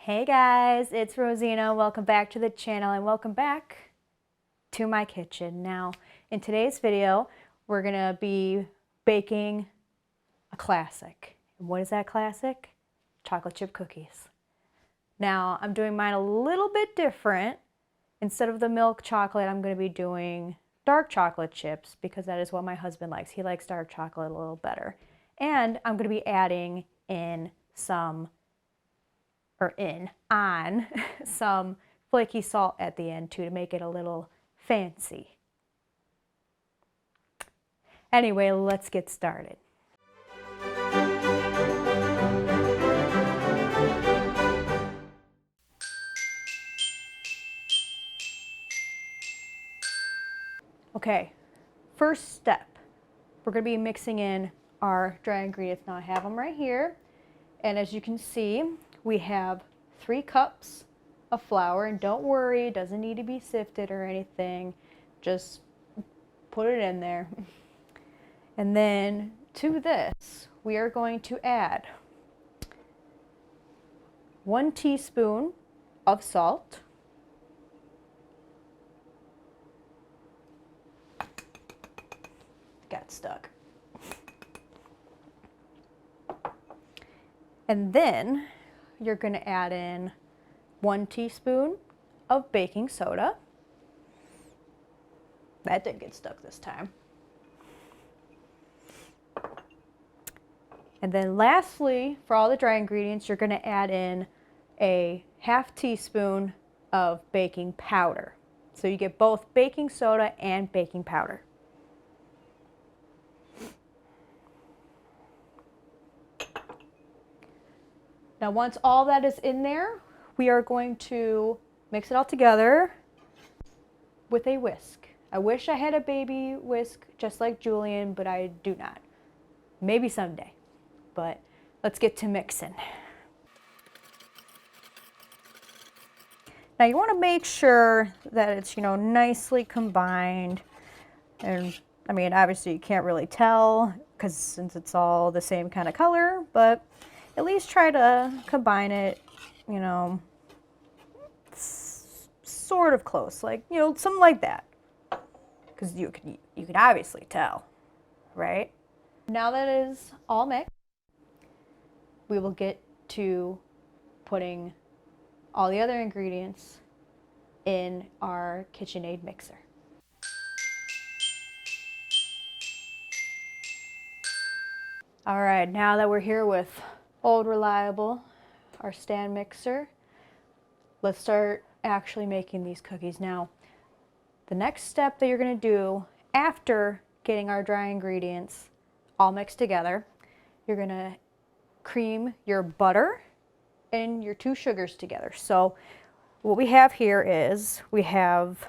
Hey guys, it's Rosina. Welcome back to the channel and welcome back to my kitchen. Now, in today's video, we're gonna be baking a classic. And what is that classic? Chocolate chip cookies. Now, I'm doing mine a little bit different. Instead of the milk chocolate, I'm gonna be doing dark chocolate chips because that is what my husband likes. He likes dark chocolate a little better. And I'm gonna be adding in some some flaky salt at the end too to make it a little fancy. Anyway, let's get started. Okay, first step, we're going to be mixing in our dry ingredients. Now I have them right here, and as you can see, we have 3 cups of flour, and don't worry, it doesn't need to be sifted or anything, just put it in there. And then to this, we are going to add 1 teaspoon of salt, got stuck. And then you're going to add in 1 teaspoon of baking soda. That didn't get stuck this time. And then lastly, for all the dry ingredients, you're going to add in a ½ teaspoon of baking powder. So you get both baking soda and baking powder. Now once all that is in there, we are going to mix it all together with a whisk. I wish I had a baby whisk just like Julian, but I do not. Maybe someday, but let's get to mixing. Now you want to make sure that it's, nicely combined. And I mean, obviously you can't really tell because since it's all the same kind of color, but at least try to combine it, sort of close, like, something like that. Because you can obviously tell, right? Now that it is all mixed, we will get to putting all the other ingredients in our KitchenAid mixer. All right, now that we're here with Old Reliable, our stand mixer, let's start actually making these cookies. Now, the next step that you're going to do after getting our dry ingredients all mixed together, you're going to cream your butter and your 2 sugars together. So what we have here is we have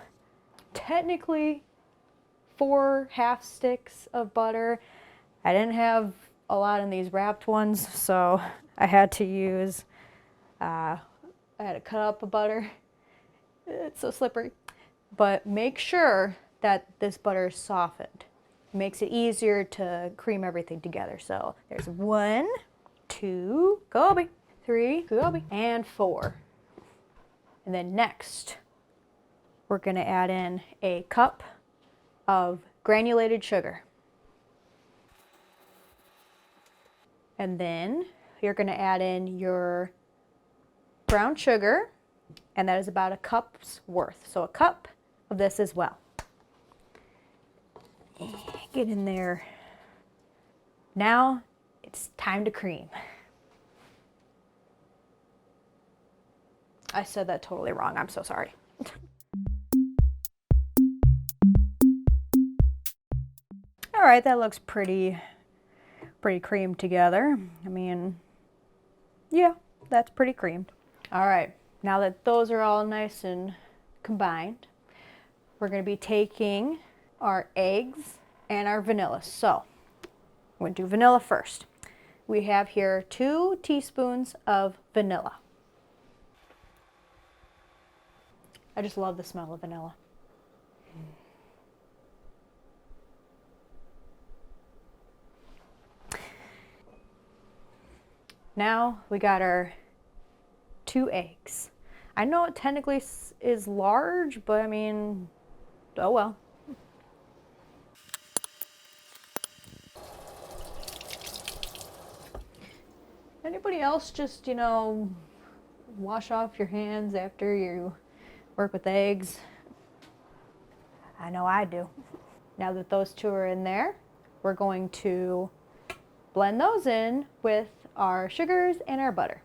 technically 4 half sticks of butter. I didn't have a lot in these wrapped ones, so I had to use, I had to cut up a butter. It's so slippery. But make sure that this butter is softened. It makes it easier to cream everything together. So there's 1, 2, go baby, 3, go baby, and 4. And then next, we're going to add in a cup of granulated sugar. And then you're going to add in your brown sugar, and that is about a cup's worth. So a cup of this as well. Get in there. Now it's time to cream. I said that totally wrong. I'm so sorry. All right, that looks pretty creamed together. I mean, yeah, that's pretty creamed. All right, now that those are all nice and combined, we're going to be taking our eggs and our vanilla. So I'm going to do vanilla first. We have here 2 teaspoons of vanilla. I just love the smell of vanilla. Now we got our 2 eggs. I know it technically is large, but I mean, oh well. Anybody else just, you know, wash off your hands after you work with eggs? I know I do. Now that those 2 are in there, we're going to blend those in with our sugars and our butter.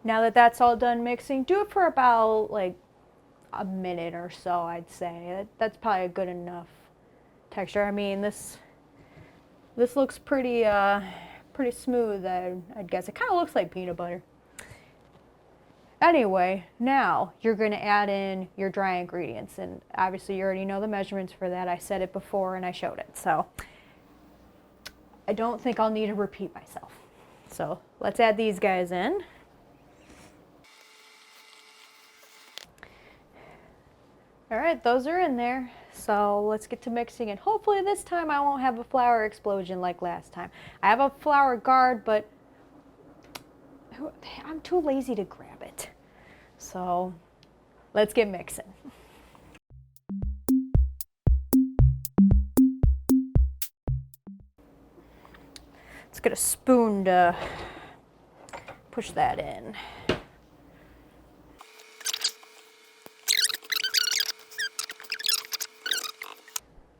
Now that that's all done mixing, do it for about like a minute or so, I'd say. That's probably a good enough texture. I mean, this looks pretty pretty smooth, I'd guess. It kind of looks like peanut butter. Anyway, now you're going to add in your dry ingredients, and obviously you already know the measurements for that. I said it before and I showed it, so I don't think I'll need to repeat myself. So let's add these guys in. All right, those are in there. So let's get to mixing, and hopefully this time I won't have a flour explosion like last time. I have a flour guard, but I'm too lazy to grab it. So let's get mixing. Let's get a spoon to push that in.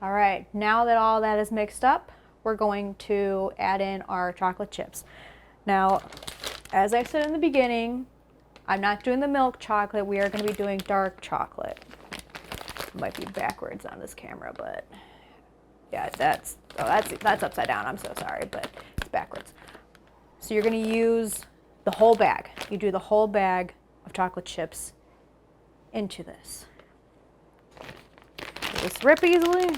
All right, now that all that is mixed up, we're going to add in our chocolate chips. Now, as I said in the beginning, I'm not doing the milk chocolate. We are going to be doing dark chocolate. It might be backwards on this camera, but yeah, that's upside down. I'm so sorry, but it's backwards. So you're going to use the whole bag. You do the whole bag of chocolate chips into this. Does this rip easily?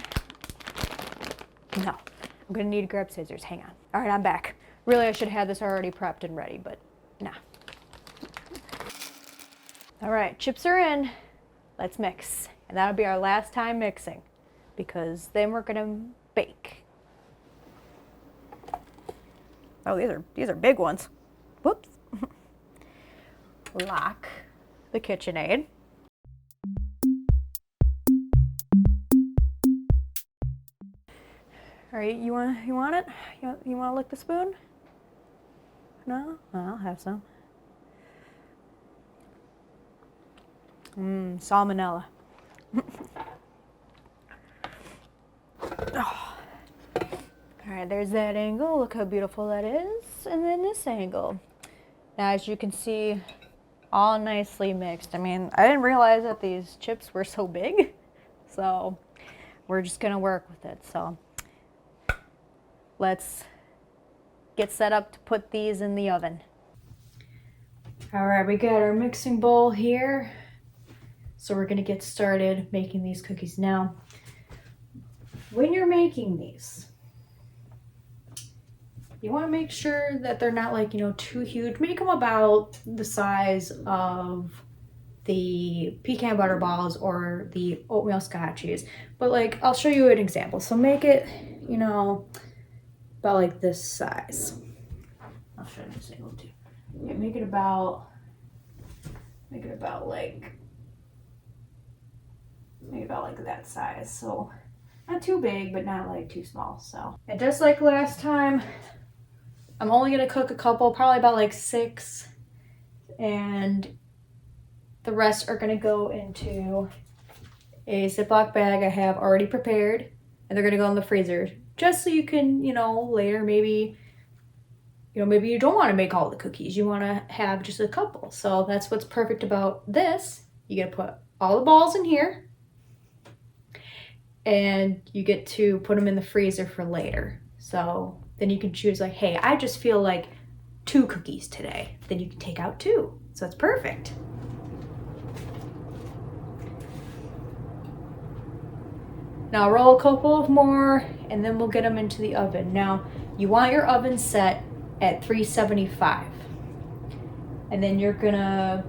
No. I'm going to need to grab scissors. Hang on. All right, I'm back. Really, I should have this already prepped and ready, but nah. All right, chips are in. Let's mix. And that'll be our last time mixing, because then we're going to bake. Oh, these are big ones. Whoops. Lock the KitchenAid. All right, you want it? You want to lick the spoon? No? I'll have some. Salmonella. Oh. All right, there's that angle. Look how beautiful that is. And then this angle. Now, as you can see, all nicely mixed. I mean, I didn't realize that these chips were so big. So we're just gonna work with it. So let's get set up to put these in the oven. All right, we got our mixing bowl here. So we're gonna get started making these cookies. Now, when you're making these, you wanna make sure that they're not like, too huge. Make them about the size of the pecan butter balls or the oatmeal scotchies. But like, I'll show you an example. So make it, about like this size. I'll show you this angle too. Yeah, make it about like that size. So not too big, but not like too small. So, and just like last time, I'm only gonna cook a couple, probably about like 6, and the rest are gonna go into a Ziploc bag I have already prepared, and they're gonna go in the freezer, just so you can, later maybe you don't want to make all the cookies. You want to have just a couple. So that's what's perfect about this. You get to put all the balls in here, and you get to put them in the freezer for later. So then you can choose like, hey, I just feel like 2 cookies today. Then you can take out 2. So it's perfect. Now roll a couple of more, and then we'll get them into the oven. Now you want your oven set at 375. And then you're gonna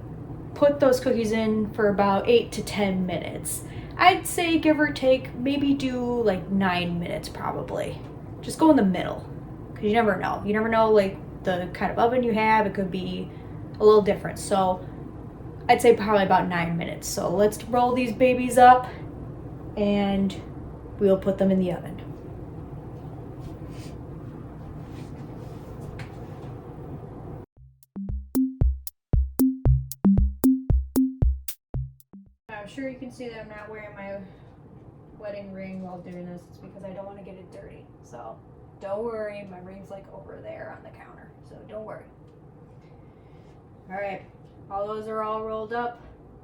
put those cookies in for about 8 to 10 minutes. I'd say give or take, maybe do like 9 minutes probably. just go in the middle, because you never know. You never know, like, the kind of oven you have. It could be a little different. So I'd say probably about 9 minutes. So let's roll these babies up and we'll put them in the oven. I'm sure you can see that I'm not wearing my wedding ring while doing this. It's because I don't want to get it dirty. So don't worry, my ring's like over there on the counter. So don't worry. All right, all those are all rolled up.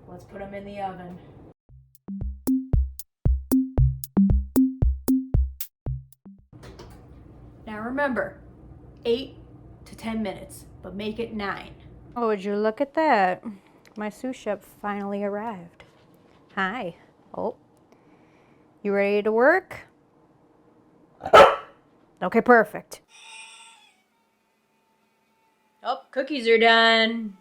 Let's put them in the oven. Now remember, 8 to 10 minutes, but make it 9. Oh, would you look at that? My sous chef finally arrived. Hi. Oh, you ready to work? Okay, perfect. Oh, cookies are done.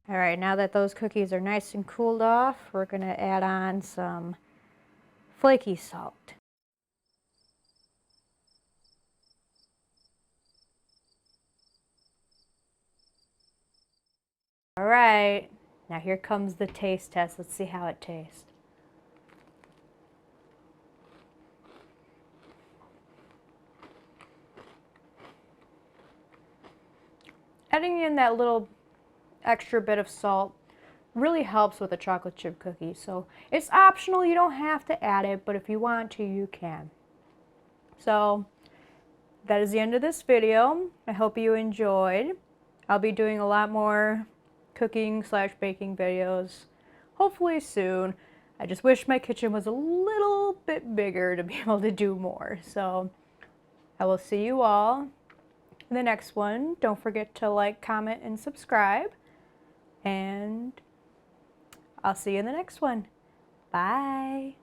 All right, now that those cookies are nice and cooled off, we're gonna add on some flaky salt. All right, now here comes the taste test. Let's see how it tastes. Adding in that little extra bit of salt really helps with a chocolate chip cookie. So it's optional, you don't have to add it, but if you want to, you can. So that is the end of this video. I hope you enjoyed. I'll be doing a lot more cooking / baking videos, hopefully soon. I just wish my kitchen was a little bit bigger to be able to do more. So I will see you all in the next one. Don't forget to like, comment, and subscribe. And I'll see you in the next one. Bye.